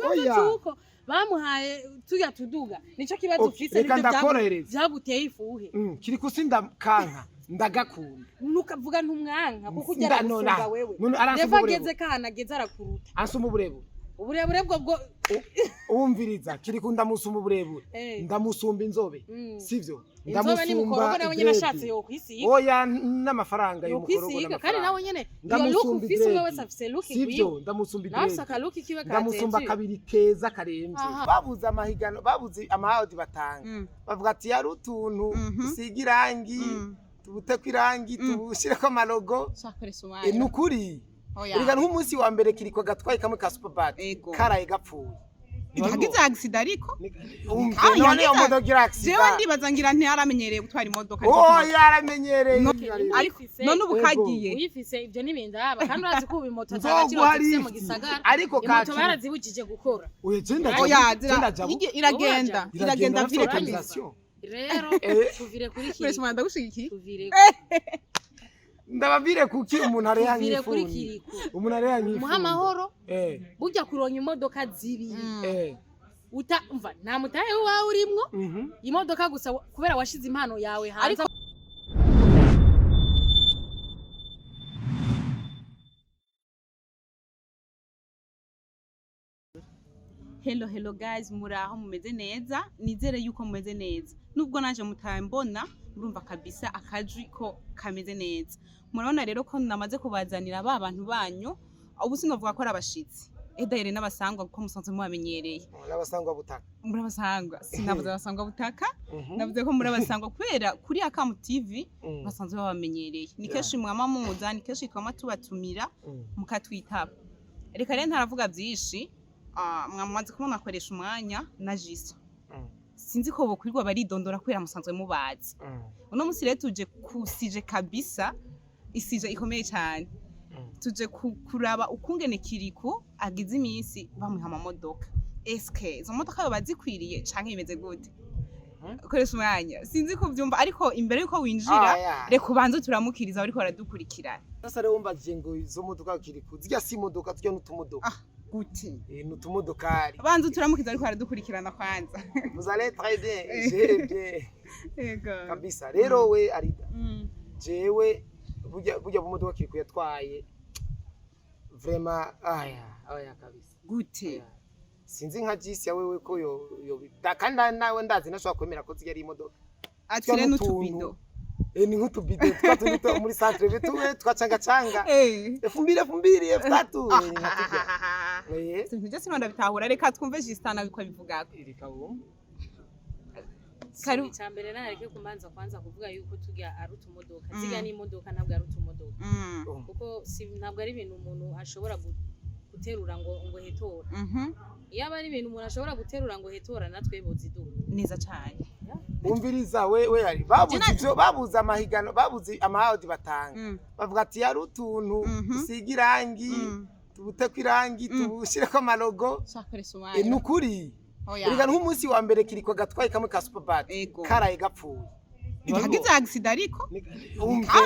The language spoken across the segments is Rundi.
ikibazo cyuko bamuhaye tuya tuduga nico kibazo ufise n'ibyo byaguteye ifuhe kiri kusinda kanka ndagakunda nukavuga ntumwanka kuko ugera gusumba wewe reva geze kana geze arakuruta ansuma uburebure bwo umviriza kiri kunda musuma uburebure ndamusumba inzobe sivyo ndamusumba nawe nyene ashatse yo kwisiga oya n'amafaranga yo mukorogo kandi nawe nyene iyo look ufise wewe safise look sivyo ndamusumba idrede nasaka look kiwe katenje ndamusumba kabiri keza karemvye babuze amahigano babuze amahadi batanga bavuga ati yari utuntu usiga irangi tubute kwirangi tubushireko amalogo nukuri Uriga nk'umunsi wa mbere kiriko gatwaye kamwe ka Superbad karaye gapfuye. Yagize accident ariko? None yo modoka gira accident. Jewe ndibaza ngira ntiyaramenyereye gutwara imodoka. Oh yaramenyereye. Ariko none ubukagiye. Uyifise ivyo nibindaba kandi urazi ko ubimoto cyagaciro gifise mu gisagara. Ariko imoto barazibujije gukora. Oya genda. Iragenda vire kabisa. Rero tuvire kuri kiri. Mwese mwanda gushigiki? Tuvire. Ndababire kuki umuntu ari tuvire kuri kiri. Umuntu ari yanyifu. Muha mahoro. Burya kuronka imodoka zibiri. Umva nta mutahe wawe urimwo. Imodoka gusa kubera washize impano yawe hanze. Hello guys, muraho mumeze neza, nizere yuko mumeze neza. Nubwo naje mutaye mbona, urumva kabisa akajwi ko kameze neza. Murabona rero ko namaze kubazanira ba bantu banyu, ubu sinovuga ko ari abashitsi. Edayere n'abasangwa kuko musanzwe mubamenyereye. N'abasangwa butaka. Murabasangwa, sinavuze abasangwa butaka. Navuze ko murabasangwa kubera kuri Akamu TV basanzwe babamenyereye. Ni keshi mwama muza, ni keshi twama tubatumira mukatwitaba. Reka rero ntaravuga byinshi. Mwamaze kubona akoresha umwanya na Jisa. Sinzi ko bokwirwa baridondora kwera musanzwe mubazi. Uno musi rero tuje kusije kabisa, isije ikomeye cyane. Tuje kuraba ukungene kiriko agize iminsi bamuha amamodoka. SK izo modoka bazikwiriye canke imeze gute? Akoresha umwanya. Sinzi ko byumva ariko imbere yuko winjira reka ubanze turamukiriza ariko baradukurikirana. Sasa rero umbaje ngo izo modoka kiriko zirya si modoka tujya n'utumodoka. Guti n'utumodokari banze turamukiza ariko baradukurikirana kwanza. Vous allez très bien, j'ai bien. Yego kabisa rero we Arida jewe burya bumodoka kiriko yatwaye vraiment aya kabisa gute sinzi nka Jisi ya wewe ko yo kandi nawe ndazi nashobora kwemera ko zigari imodoka atire n'utubido ni nk'utubido twatunuto muri centre betuwe twacanga fumbire F3 sinje sinonda bitahura reka twumve Jistana biko bivugako Karu cyambere nareke kumanza kwanza kuvuga yuko tujya ari utumodoka ziga ni imodoka ntabwo ari utumodoka kuko ntabwo ari ibintu umuntu ashobora guterura ngo hetora iyo ari ibintu umuntu ashobora guterura ngo hetora natwe boziduka neza cyane umviriza we ari babuze amahigano babuze amahadi batanga bavuga ati yari utuntu usiga irangi tubute kwirangi tubushireko amalogo nukuri Uriga nk'umunsi wa mbere kiriko gatwaye kamwe ka Superbad karaye gapfuye. Yagize accident ariko?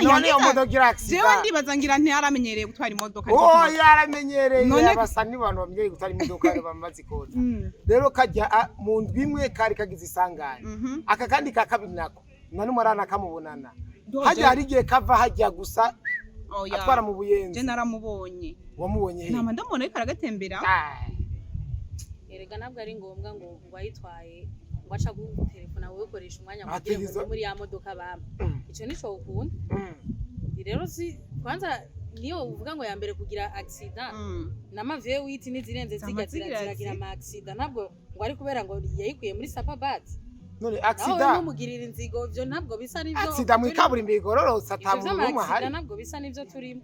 None yo modoka gira accident. Jewe ndibaza ngira ntiyaramenyereye gutwara imodoka. Oh yaramenyereye abasani bantu bamenyereye gutwara imodoka bamaze koza. Rero kajya mu ndwi imwe kari kagize isanganya. Aka kandi ka kabiri nako nani murana kamubonana. Hajya hari gihe kava hajya gusa atwara mu buyenzi. Je naramubonye. Wamubonye he? Nama ndamubona ariko aragatembera. Erega nabwo ari ngombwa ngo wayitwaye wacha gutelefona wowe ukoresha umwanya mugiye muri ya modoka baba ico nico ukunda rero si kwanza niyo uvuga ngo ya mbere kugira accident nama V8 nizirenze zigira ama accident ntabwo ngo ari kubera ngo yayikuye muri Superbad none accident n'umugirira inzigo byo ntabwo bisa nivyo accident mu kaburimbo igororotse atamuntu hari ntabwo bisa nivyo turimo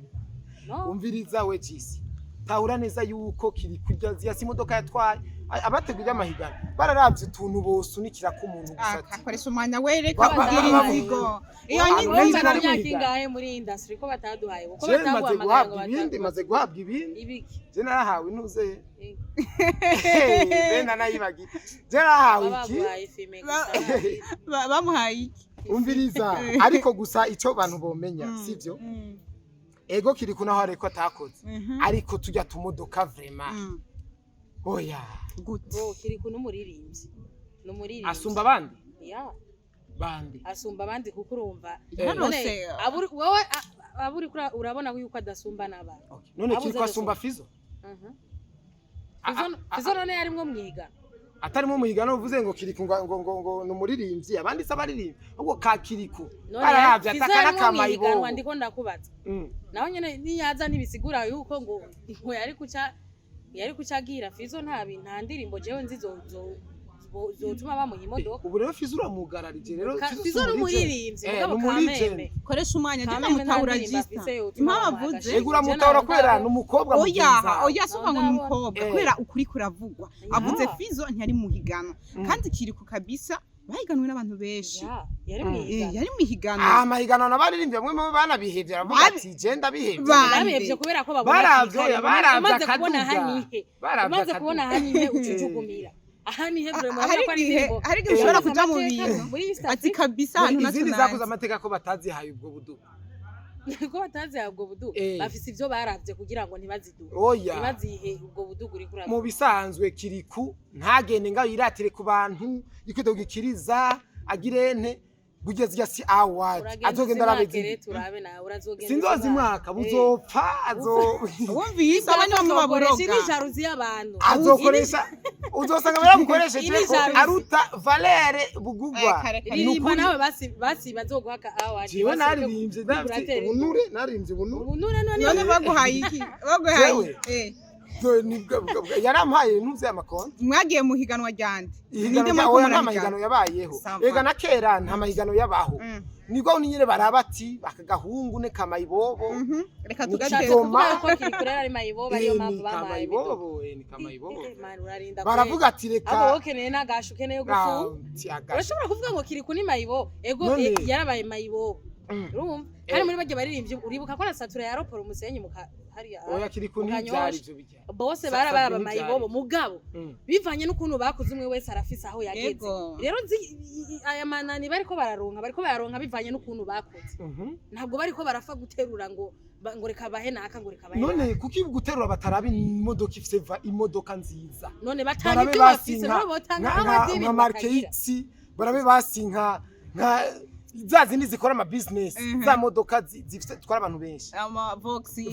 no umviriza we Jisi tahura neza yuko kiri kujya ziyasi imodoka yatwaye abateguye amahigano bararavye utuntu bosunikira ko umuntu gusati akoresha umwanya wereka kugira inzigo iyo nyinzi nari yakingahe muri industry ko bataduhaye uko bataguhamagara ibindi maze guhabwa ibindi je narahawe ntuze benda nayibagi je narahawe iki bamuhaye iki umviriza ariko gusa ico bantu bomenya sivyo ego kiri kunaho ariko atakoze ariko tujya tumodoka vraiment oya gute Kiriku n'umuririmbyi asumba abandi ya bandi asumba abandi kuko urumva yarose wowe aburi urabona yuko adasumba n'abantu none Kiriku asumba Fizo Fizo none yarimwo mwiga atarimo muhigano uvuze ngo Kiriku ngo numuririmbyi abandi se abaririmbyi ahubwo ka Kiriku bararavye atakana kamayibo ndiko ndakubaza naho nyene niyaza ntibisigura yuko ngo yari kucagira Fizo nta ndirimbo jewe zotuma bamuha imodoka ubu rero Fizo uramugararije rero Fizo n'umuririmbyi mugabo kameme koresha umwanya ndina mutahura jista impamavuze egura mutahura kwera n'umukobwa mugenza oya suka ngo n'umukobwa kwera ukuri kuravugwa avuze Fizo ntiyari muhigano kandi Kiriku kabisa bahiganwe n'abantu benshi yari muhigano amahigano n'abaririmbyi bamwe mu bana bihevye aravuga ati je ndabihevye kubera ko babona bamaze kubona hanihe ucucugumira ahani hebure mu bako ari ndimbo hari gishobora kuja mu bintu ati kabisa hano izindi zakoze amateka ko batazihaye ubwo budugu ko batazihaye ubwo budugu bafise ivyo baravye kugira ngo ntibaziduge ntibazihe ubwo budugu uri kuraba mu bisanzwe Kiriku ntagende ngaho yiratire ku bantu ikidogikiriza agirente kugeza yasi award azogenda arabezira turabe nawe urazogenda sinzozi mwaka buzopfa wumvise abandi bamwe baboroga ni jaruzi y'abantu azokoresha uzosanga baramukoresheje ko aruta Valere Bugugwa niba nawe basi bazoguhaka award jiwe naririmbye naririmbye bunure none baguhaye iki baguhaye yarampaye ntuze amakonti mwagiye mu higanwa ryande ninde mako nta mahigano yabayeho ega na kera nta mahigano yabaho nibwo nyine barabati bakagahungu ne kamayibobo reka tugatera ko Kirikurera ari mayibobo ariyo mpamvu bamaye ni kamayibobo baravuga ati reka abo okeneye nagashu keneye gufu urashobora kuvuga ngo Kiriku ni mayibobo ego yarabaye mayibobo urumva kandi muri bajye baririmbye uribuka ko na satura ya roporo umusenyi muka hariya oya Kiriku ni byari byo bijya bose barababa mayibobo mugabo bivanye n'ukuntu bakuze umwe wese arafise aho yageze rero aya manani bariko bararonka bivanye n'ukuntu bakuze ntabwo bariko barafa guterura ngo reka bahe naka ngo reka bahe none kuki guterura batarabi imodoka ifise imodoka nziza none batanga ibyo bafise nabo botanga abadi nka Markex barabe basinka nka zazindi zikora ama business za modoka zifite twara abantu benshi ama Voxi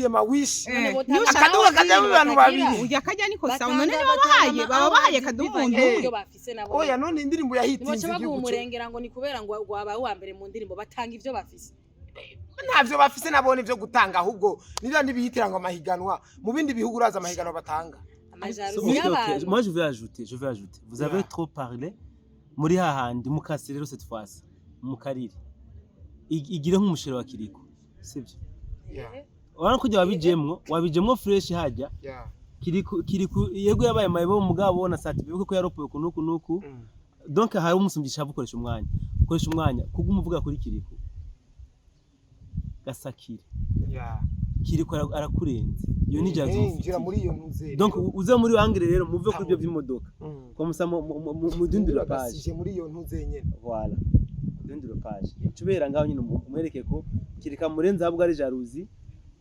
ama Wish akaduka kajya mu bantu babiri ujya kajya niko sawa none baba bahaye kadumuntu ibyo bafise nabo oya none indirimbo yahitinze igihugu umurengera ngo ni kubera ngo waba wa mbere mu ndirimbo batanga ibyo bafise ntavyo bafise nabone ivyo gutanga ahubwo nibyo ndibihitira ngo amahiganwa mu bindi bihugu uraza amahiganwa batanga moi je vais ajouter vous avez trop parlé muri hahandi mukasi rero cette fois mukariri igire nk'umushero wa Kiriku sivyo wana kujya wabijemwo fresh hajya Kiriku yego yabaye mayibo mugabo na certificate ko yaropoye kunuku donc hari umusumbisha bukoresha umwanya kugumuvuga kuri Kiriku gasakire Kiriku arakurenze iyo ni jazo ngira muri iyo ntuze donc uze muri wangire rero muve kuri byo by'imodoka kwa musamo mu dindira page muri iyo ntuze nyene voilà dindira page cubera ngaho nyine umwereke ko Kirika murenze ahubwo ari jaruzi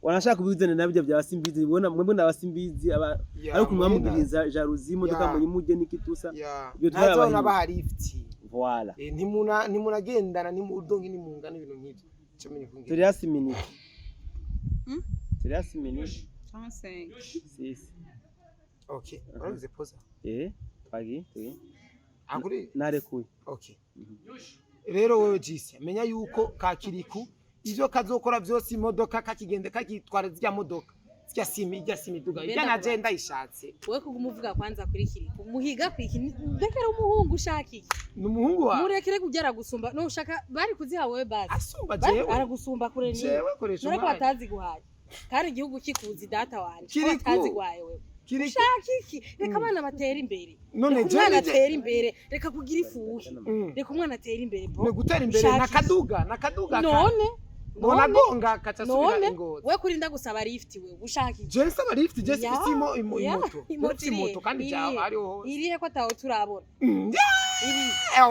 wanashaka kubizana nabyo bya Simbizi ubona mwebwe n'abasimbizi ariko mwamubiriza jaruzi imodoka mu yimuje nikitusa byo twabana ba lift voilà ntimunagendana udongi ni mungana ibintu nk'ibyo cyamenye kungira Terias minute Terias minute 35 okay urabize poza twagi aguri narekuye okay rero wowe jisi menya yuko ka Kiriku ivyo kazokora vyose imodoka kakigende kakitwara zya modoka zya simi duga ijya na je ndayishatse wewe kugumuvuga kwanza kuri Kiriku muhiga kwiki ndekera umuhungu ushaki numuhungu wa murekere kugera gusumba no ushaka bari kuziha wewe basi asumba jewe aragusumba kure ni jewe koresha umwana none ko batazi guhaye kandi igihugu kikuzi data wanje ko batazi guhaye wewe ushakiki reka abana batera imbere none je batera imbere reka kugira ifuhi reka umwana atera imbere ne gutera imbere nakaduga none bona gonga katasubira ingozi we kurinda gusaba lift we ushakiki je nsaba lift je sifitimo imoto kandi jaho ariho irihe ko tawo turabona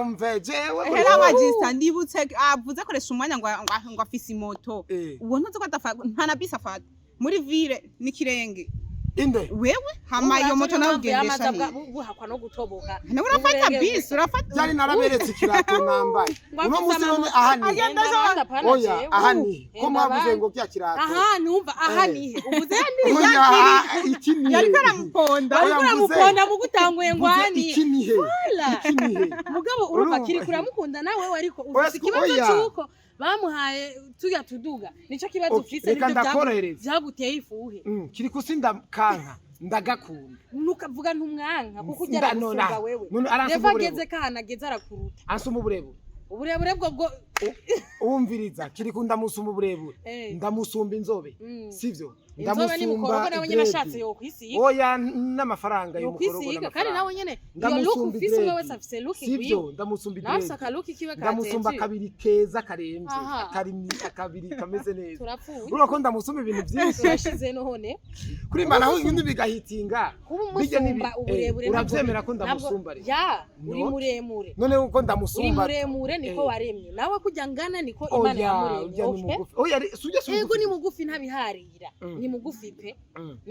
umve jewe hera abagista ndibutse avuze koresha umwanya ngo afise imoto uwo ntuzi ko nta na bisa fata muri ville n'ikirenge inde wewe hama iyo moto nawe ugendesha buhakwa no gutoboka nawe urafata bisi urafata byari naraberetse ikirato nambaye uno musi none ahani oya ahani ko mwavuze ngo kya kirato aha numva ahani ubuze ikini yari karamuponda mu gutanguye ngo ahani ikini he mugabo urumva kiri kuramukunda nawe ariko ufite ikibazo cyuko bamuhaye tuya tuduga nico kibazo ufise nibyo byaguteye ifuhe kiri kusinda kanka ndagakunda nukavuga ntumwanka kuko ujya gusumba wewe neva ageze kana ageze arakuruta ansuma uburebure bwo umviriza kiri kundamusuma uburebure ndamusumba inzobe sivyo inzobe ni mukorogo nawe nyene ashatse yo kwisiga oya n'amafaranga yo mukorogo kandi nawe nyene iyo look ufise wewe safise look sivyo ndamusumba nawe saka look kiwe karateye ndamusumba kabiri keza karemvye kabiri kameze neza urumva ko ndamusumba ibintu byinshi turashize none kuri mana aho ibindi bigahitinga bijya uburebure uravyemera ko ndamusumba ya uri muremure none uko ndamusumba uri muremure niko waremye nawe kujya ngana niko imana yamuremye oya suje yego ni mugufi ntabiharira ni mugufi pe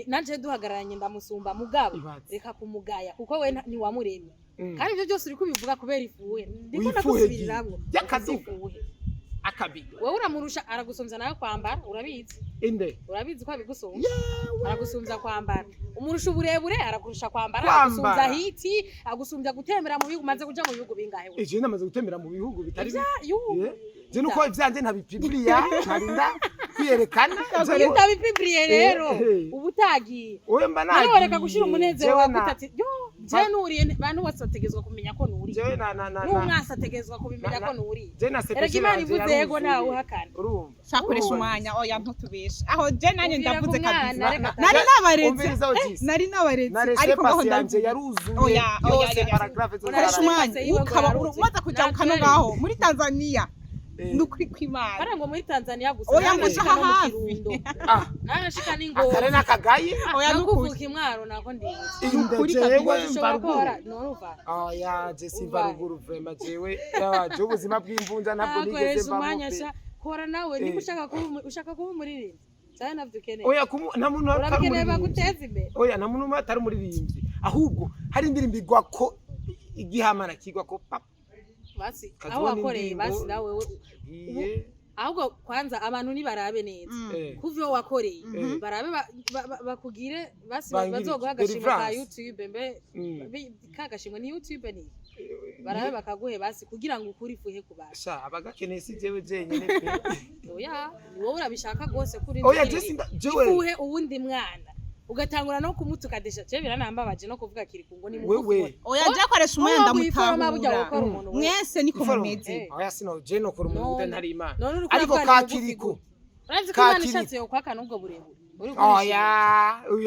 nanje duhagararanye ndamusumba mugabo reka kumugaya kuko we ni wamuremye kandi ibyo byose uri kubivuga kubera ifuwe ndiko nagusubiriramo yakadifuwe akabiga wewe uramurusha aragusumza nawe kwambara urabizi inde urabizi ko abigusumza aragusumza kwambara umurusha uburebure arakurusha kwambara agusumza hiti agusumza gutembera mu bihugu maze kuja mu bihugu bingahe we eje namaze gutembera mu bihugu bitari je nuko ivyanje ntabipibriya ntarinda kwiyerekana je ntabipibriye rero ubutagiye oye mba nagiye ariko gushira umunezero wa gutati yo je nuriye bantu bose bategezwa kumenya ko nuri je na n'umwasa ategezwa kubimenya ko nuri je na sepeje Imana ivuze yego nawe uhakana urumva shakoresha umwanya oya ntutubesha aho je nanye ndavuze kabisa nari nabaretse ariko aho ndavuze yaruzuye yose paragraphe zo koresha umwanya ukaba umaze kujya kano ngaho muri Tanzania nukuri kwimana barango muri Tanzania gusa oya ndashaka hafi nashika ningo akare nakagaye oya nukuvuka imwaro nako ndibuze nukuri jewe mbarugura noruva oya je simbaruguru vraiment jewe yaje ubuzima bw'imvunja ntabwo nigeze mbamo kora nawe niba ushaka kuba umuririmbyi cyane navyukeneye oya nta muntu urabikeneye baguteza imbere oya nta muntu atari umuririmbyi ahubwo hari indirimbo igwa ko igihamana kigwa ko papa basi aho wakoreye basi nawe ahubwo kwanza abantu nibarabe neza kuvyo wakoreye barabe bakugire basi bazoguhagashima ka YouTube mbe kagashimwe ni YouTube ni barabe bakaguhe basi kugira ngo ukuri fuhe kubasha abagakeneye si jewe jenyine pe oya wowe urabishaka gose kuri oya jewe fuhe uwundi mwana ugatangura no kumutukadesha je biranambabaje no kuvuga kiri kungo ni wewe oya je akoresha umwenda mutahura mwese niko mumeze oya sino je no kora umuntu ntari imana ariko kakiriko urazi ko imana ishatse yo kwaka nubwo burebure oya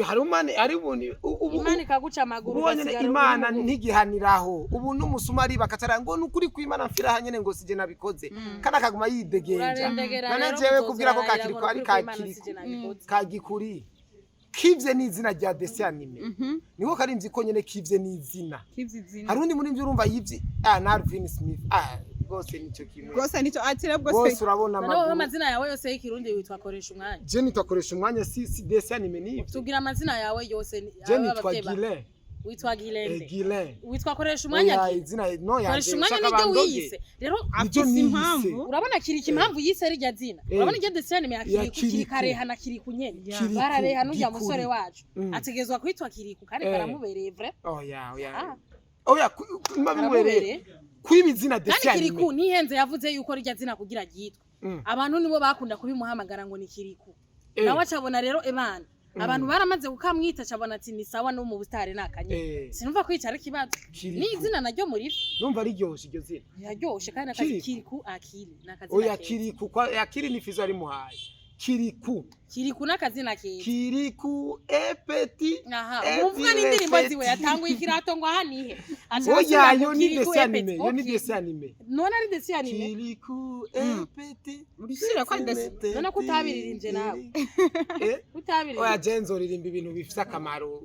hari umane ari ubuni imana ikaguca amaguru ugasigara imana ntigihaniraho ubu n'umusumari bakatara ngo nukuri kwimana mfira hanyene ngo sije nabikoze kana kaguma yidegenja nane jewe kubwira ko kakiriko ari kakiriko kagikuri kivye n'izina rya Desianime niko karimvye ko nyene kivye n'izina hari undi muri mvye urumva yivye Narvin Smith gose nico kimwe gose nico atira gose urabona amazina yawe yose y'ikirundi witwa koresha umwanya je nitwakoresha umwanya si Desianime ni tugira amazina yawe yose je nitwa Gile witwa Gilende Gile witwa koresha umwanya izina no ya koresha umwanya nijye wiyise rero afise impamvu urabona kiri impamvu yise rijya zina urabona ijye Desianime yakiri karehana kiri kunyene barareha n'ujya musore wacu ategezwa kwitwa kiriku kandi karamubereye vrai oya mabimubereye kwibizina Desianime kandi kiriku nihenze yavuze yuko rijya zina kugira ryitwa abantu nibo bakunda kubimuhamagara ngo ni kiriku nawe acabona rero ebana abantu baramaze kukamwita cabona ati ni sawa no mu butare nakanye sinumva kwicara kibazo ni izina naryo muri numva riryoshe iryo zina yaryoshe kandi akazi kiriku akiri nakazi oya kiriku kwa akiri ni fizo ari muhaye kiriku nakazina keza kiriku epeti umvuga n'indirimbo ziwe yatanguye ikirato ngo hanihe oya yo ni Desianime none ari Desianime kiriku epeti urishira kwa Desianime none ko utabiririnje nawe utabiririnje oya jenzo ririmba ibintu bifite akamaro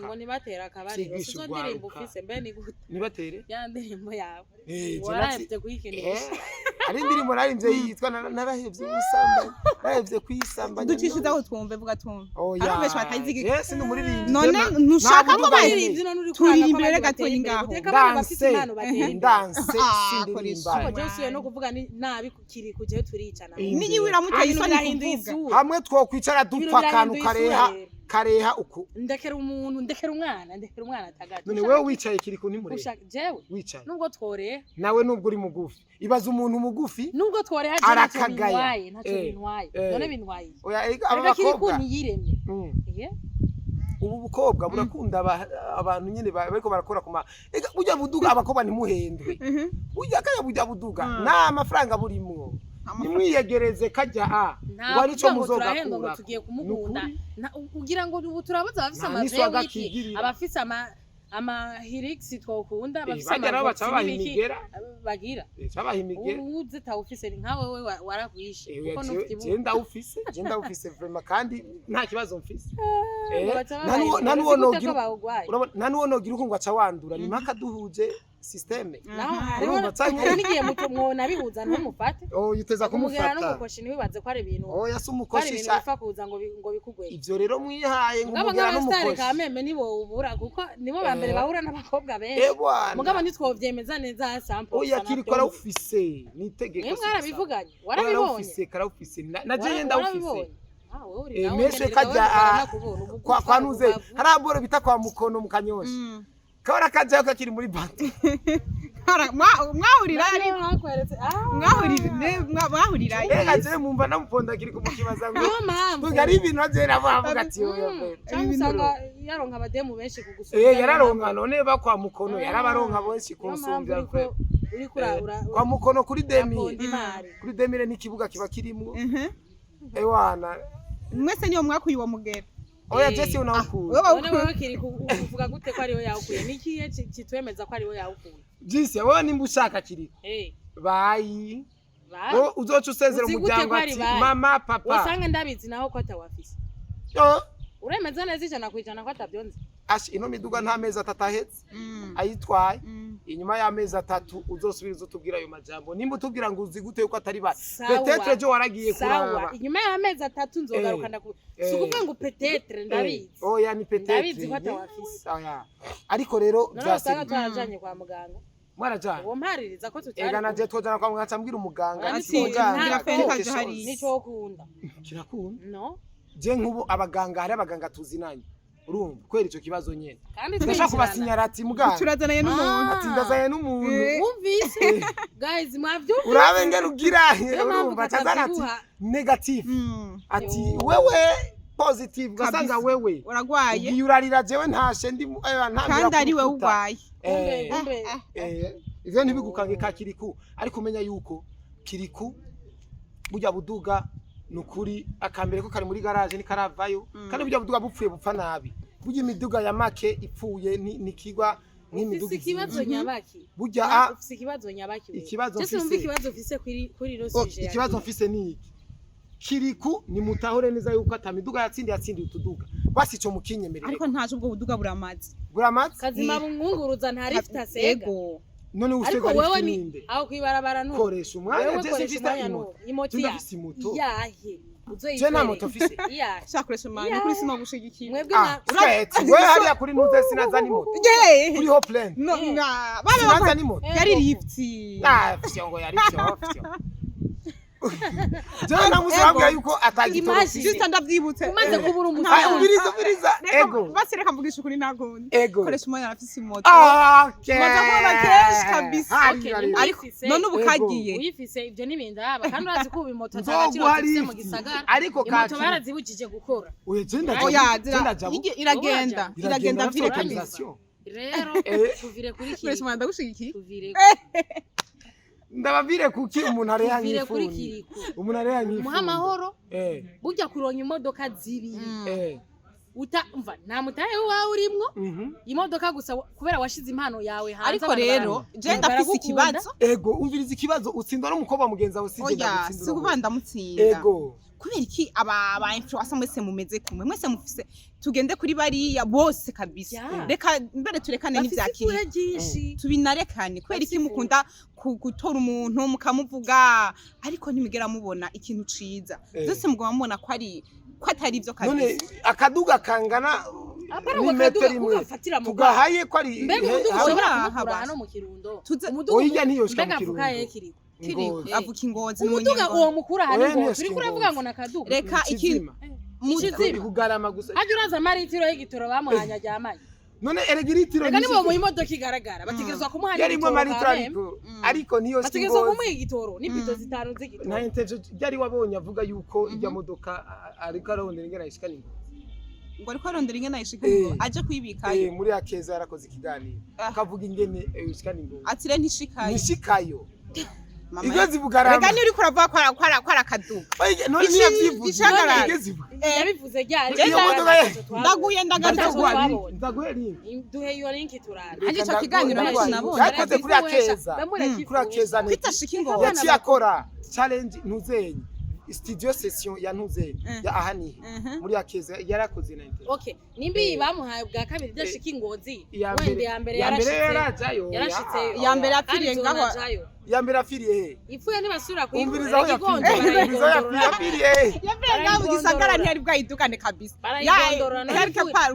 ngo nibatera akabariro sizo ndirimbo ufise mbe ni gute nibatere ya ndirimbo yawe warahevye kuyikinisha ari indirimbo narimvye yitwa narahevye ubusambanyi narahevye kwisambanya ducishiza aho twumve vuga twumve oya benshi batayizi yes ni umuririmbyi none ntushaka ko turirimbire gatoyi ngaho ndanse sindirimba byose no kuvuga nabi kiri kuje turicana niyi wiramuteye isoni kuvuga hamwe twokwicara dupfa akantu kareha uku ndekera umwana atagaje none wewe wicaye kiri ku ntimure jewe wicaye nubwo twore nawe nubwo uri mugufi ibaza umuntu mugufi nubwo twore haje arakagaya ntacyo bintwaye none bintwaye oya aba bakobwa yiremye ubu bukobwa burakunda abantu nyene bariko barakora kuma burya buduga abakobwa ntimuhendwe burya kaya burya buduga na amafaranga burimwo nimwiyegereze kajya ngo arico muzogakura tugiye kumukunda kugira ngo ubu turabaza abafise amavyo abafise amahirix twokunda abafise amavyo bagira uze tawufise nkawe we waragwishe kuko nufite genda ufise vraiment kandi nta kibazo mfise nanuwo nogira uko ngo aca wandura ni mpaka duhuje systeme nigiye mwona bihuza ntumufate yiteza kumufata n'umukoshi ntibibaze ko ari ibintu yasumukoshisha bifa kuza ngo bikugwe ivyo rero mwihaye ngumugera n'umukoshi kameme nibo ubura kuko nibo bambere bahura n'abakobwa benshi mugabo nitwovyemeza neza sample kirikora ufise nitegeko mwarabivuganye warabibonye ufise naje yenda ufise meshe kajya kwa nuze haraboro bita kwa mukono mukanyosha kora kaje kakiri muri bantu mwahurira aje mumva namuponda kiri kumukibaza ngo tugari ibintu azera bavuga ati yoyo usanga yaronka abademu benshi kugusura yararonka none ba kwa mukono yarabaronka benshi kunsumvya uri kurabura kwa mukono kuri demire n'ikibuga kiba kirimwo ewana mwese niyo mwakuye uwo mugera oya Jesse unakuye wewe kiri kuvuga gute ko ari we yawukuye nikiye kitwemeza ko ari we yawukuye Jesse wowe nimba ushaka kiri bayi uzoca usezera umuryango ati mama papa wasanga ndabizi naho ko atawafise uremeza neza ijana kwijana ko atabyonze ino miduga nta mezi atatu ahetse ayitwaye inyuma y'amezi atatu uzosubiriza utubwira ayo majambo nimba utubwira ngo uzi gute yuko atari ba petetre jo waragiye kuraba inyuma y'amezi atatu nzogaruka sukuvuga ngo petetre ndabizi oya ni petetre ndabizi ko atawafise ariko rero byasanga twajanye kwa muganga mwarajanye uwo mpaririza ko tutari ega naje twojana kwa muganga cambwira umuganga nico kunda kirakunda no je nkubu abaganga hari abaganga tuzinanye urumva kwera ico kibazo nyene ndashaka kubasinyara ati muganga turazanaye n'umuntu ati ndazaye n'umuntu wumvise guys mwavyo urabe ngene ugira urumva tazana ati negative ati wewe positive gasanga wewe uragwaye yurarira jewe ntashe ndi ntambira kandi ari wewe ugwaye ivyo ntibigukange ka kiriku ariko umenya yuko kiriku burya buduga nukuri akambere ko kari muri garage ni karavayo kandi burya buduga bupfuye bupfa nabi burya imiduga ya make ipfuye nikigwa nk'imiduga ikibazo nyabaki burya ufise ikibazo nyabaki ikibazo mfise ikibazo ufise kuri rosije ikibazo mfise ni kiriku ni mutahure neza yuko atamiduga yatsindiye utuduga basi ico mukinyemerere ariko ntaje ubwo buduga buramaze kazima bumwunguruza ntari fita asega none usega wewe ni aho kwibarabara no koresha umwanya Jesse fita imoti yahe je nta moto fise shakoresha umwanya kuri sino gushigikira mwebwe wewe hariya kuri ntuze sinazani moto kuri ho plane bana ni moto yari lift fyongo yari fyongo je namusabwa yuko atagitoro juste ndavyibutse umaze kubura umusaya ubiriza ego basireka mvugisha ukuri nagundi ego koresha umwanya afise moto okay maze kubona kesh kabisa ariko none ubukagiye uyifise ivyo nibindaba kandi urazi ko ubimoto atagaciro afise mu gisagara ariko moto barazibujije gukora oya iragenda vire kabisa rero tuvire kuri kiri koresha umwanya ndagushigikiye tuvire ndabavire kuki umuntu areya tuvire kuri kiriku umuntu areya nkifu muha amahoro burya kuronka imodoka zibiri umva nta mutahe wawe urimwo imodoka gusa kubera washize impano yawe hanze ariko rero je ndafise ikibazo ego umviriza ikibazo utsindwa n'umukobwa mugenzi wawe sije ndagutsinda oya sikubanda mutsinda ego kubera iki aba influencer mwese mumeze kumwe mwese mufise tugende kuri bariya bose kabisa reka mbere turekane n'ivyakiri tubinarekane kubera iki mukunda gutora umuntu mukamuvuga ariko ntimugera mubona ikintu ciza byose mugomba mubona ko atari ivyo kabisa none akaduga kangana n'imetero imwe tugahaye ko ari hano mu Kirundo oya ntiyoshika mu Kirundo avuka ingozi umuduga uwo mukura hano turi kuravuga ngo nakaduga reka ikintu kugarama gusa ajya uraza amaritiro y'igitoro bamuhanya ajyamanye none eregiritiro ni mu imodoka igaragara bategerezwa kumuha yarimo amaritiro ariko niyo bategerezwa kumuha igitoro n'ipito zitanu z'igitoro nta inteje yari wabonye avuga yuko ijya modoka ariko arondera ingena ishikana ngo ariko arondera ingena ishikana aje kwibikayo muri akeza yarakoze ikiganiro akavuga ingene ishikana ingo atire ntishikayo Igeze zibugarama. Rega ni uri kuravuga ko arakaduga. None niyo byivuze. Yabivuze ryari. Ndaguye ndagaruka. Ndaguye rinki. Duhe iyo linki turara. Aje cyo kiganiro nabonye. Yakoze kuri akeza. Kuri akeza ne. Kwitashika ingo. Yaci yakora challenge ntuzenye. Studio session ya ntuzenye. Ya ahani. Muri akeza yarakoze na interview. Okay. Nimbi bamuhaye bwa kabiri dashika ingozi. Wende ya mbere yarashitse. Ya mbere apfiriye ngaho. Yambere afiriye he ifuye ntibasubira kuyumviriza aho yapfiriye he yambere mu gisagara ntiyari bwayidukane kabisa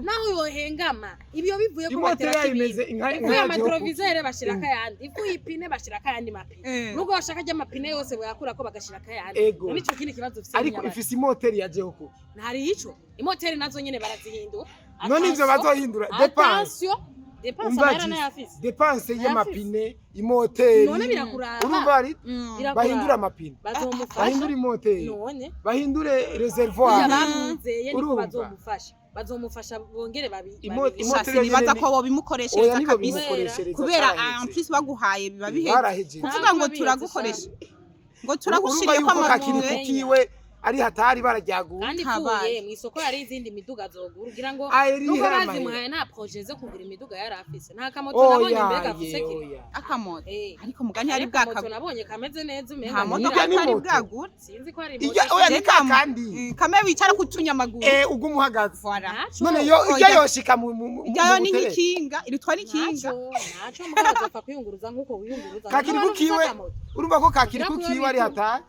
naho yohengama ibyo bivuye ku batera imeze ifuye amatrovisere bashira kayandi ifuye ipine bashira kayandi mapine nubwo bashaka ajya mapine yose bayakura ko bagashira kayandi nico kindi kibazo ufite ariko ifise imoteri yaje uko ntari ico imoteri nazo nyene barazihindura none ivyo bazohindura depense depense y'amapine imoteri none birakuraba urumva ari bahindura amapine bahindura imoteri bahindure reservoir urumva bazomufasha bongere imoteri baza ko bo bimukoreshereza kabisa kubera en plus baguhaye biba biheje kuvuga ngo turagukoresha ngo turagushiriye ko amapine kiwe ari hatari barajyaguye kandi fuye mu isoko yari izindi miduga zogura ugira ngo nuko bazimuhaye nta projet zo kugura imiduga yari afise nta kamoto nabonye mbere gafise kiri akamoto ariko mugani hari bwa kamoto nabonye kameze neza umenga nta modoka ari bwagura sinzi ko ari moto oya ni kandi kame wicara kutunya amaguru ugumuhagaze none yo ijya yoshika mu ijya ni nkikinga iritwara ikinga naco mugaza fa kuyunguruza nkuko wiyunguruza kakiri kukiwe urumva ko kakiri kukiwe ari hatari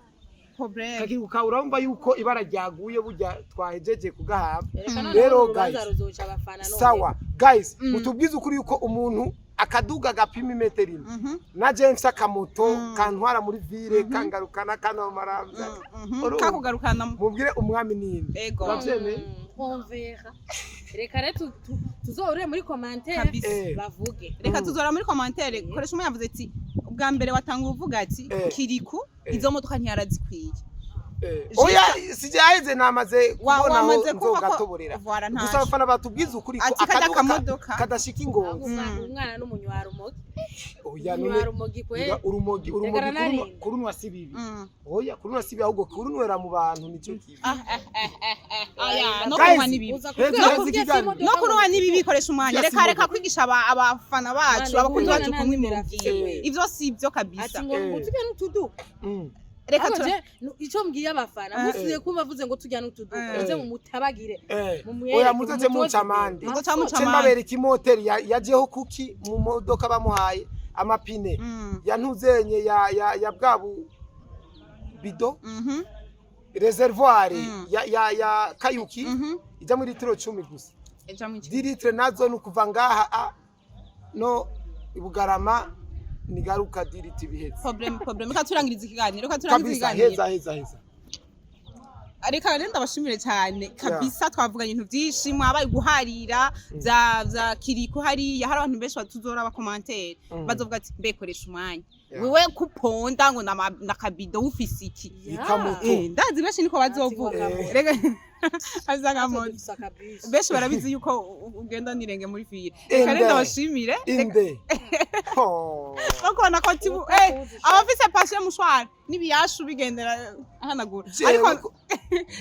kakiri urumva yuko ibara ryaguye burya twahejeje kugahaba rero guys sawa guys mutubwize ukuri yuko umuntu akaduga gapima imetero imwe na James akamoto kantwara muri ville kangarukana kano maramza kakugarukana mubwire umwami ninde bavyeme konvera reka rero tuzore muri commentaire bavuge reka tuzora muri commentaire koresha umuntu yavuze ati ubwa mbere watanga uvuga ati kiriku izo modoka ntiyarazikwiye oya sijaheze namaze kubona nzogatoborera gusa abafana batubwiza ukuri ko akaduka kadashika ingozi umwana n'umunywaro mogi oya urumogi kurunwa sibibi oya kurunwa sibibi ahubwo kurunwera mu bantu nico kibi aya no kunywa nibibi no kunywa nibibi koresha umwanya reka kwigisha abafana bacu abakundi bacu kunywa imibwiye ivyo si ibyo kabisa ati ngo tujya n'utuduka reka ico mbwiye abafana musuye kumva vuze ngo tujya n'utuduka uze mu mutabagire oya muzoze mucamande cembabera ikimoteri yajeho kuki mu modoka bamuhaye amapine yantuzenye ya bwabu bido reservoir ya kayuki ija muri litiro 10 gusa dilitre nazo nukuva ngaha no ibugarama nigaruka diriti biheze problem katurangiriza ikiganiro heza areka rero ndabashimire cyane kabisa twavuganye ibintu byinshi mwabaye guharira za kiriko hariya hari abantu benshi batuzora aba commentaire bazovuga ati mbekoresha umwanya wewe kuponda ngo na kabido ufise iki ndazi benshi niko bazovuga rega azagamoto benshi barabizi yuko ugenda nirenge muri fire reka rero ndabashimire bakona ko tibu abafise passion mushwara nibiyashu bigendera ahanagura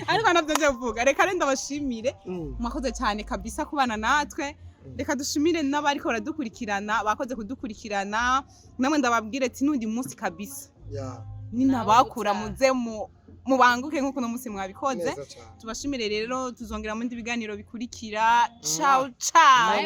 ariko nabyo byavuga reka rero ndabashimire mwakoze cyane kabisa kubana natwe reka dushimire n'abariko baradukurikirana bakoze kudukurikirana namwe ndababwire ati nundi munsi kabisa ninabakura muze mubanguke nk'uko uno munsi mwabikoze neza cane tubashimire rero tuzongera mu bindi biganiro bikurikira ciao ciao